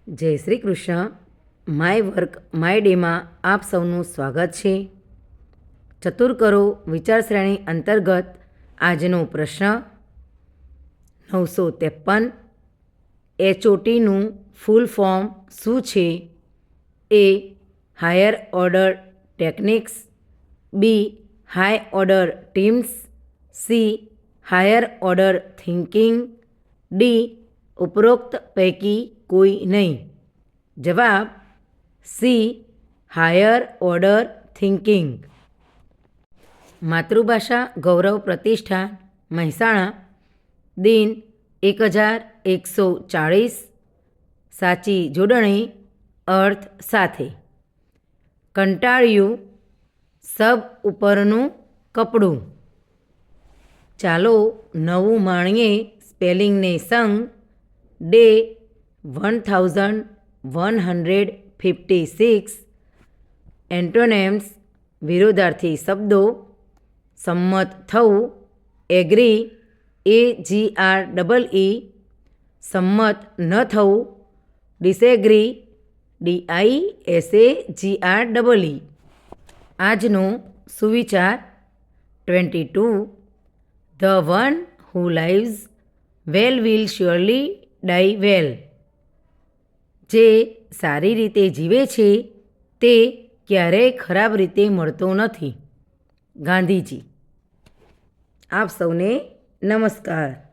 જય Shri Krishna. My work my ડેમાં આપ સૌનું સ્વાગત છે. ચતુર કરો વિચાર શ્રેણી અંતર્ગત આજનો પ્રશ્ન 953. HOTનું ફૂલ ફોર્મ શું છે? A. Higher order techniques. B. High order teams. C. Higher order thinking. D. ઉપરોક્ત પૈકી કોઈ નહીં. જવાબ સી. Higher order thinking. માતૃભાષા ગૌરવ પ્રતિષ્ઠાન, મહેસાણા. દિન 1140. સાચી જોડણી અર્થ સાથે. કંટાળ્યું સબ ઉપરનું કપડું. ચાલો નવું માણીએ સ્પેલિંગને સંગ. ડે 1156. એન્ટોનેમ્સ વિરોધાર્થી શબ્દો. સંમત થવું એગ્રી AGREE. સંમત ન થવું ડિસએગ્રી DISAGREE. આજનો સુવિચાર 22. The one who lives well will surely die well. જે સારી રીતે જીવે છે તે ક્યારેય ખરાબ રીતે મળતો નથી. ગાંધીજી. આપ સૌને નમસ્કાર.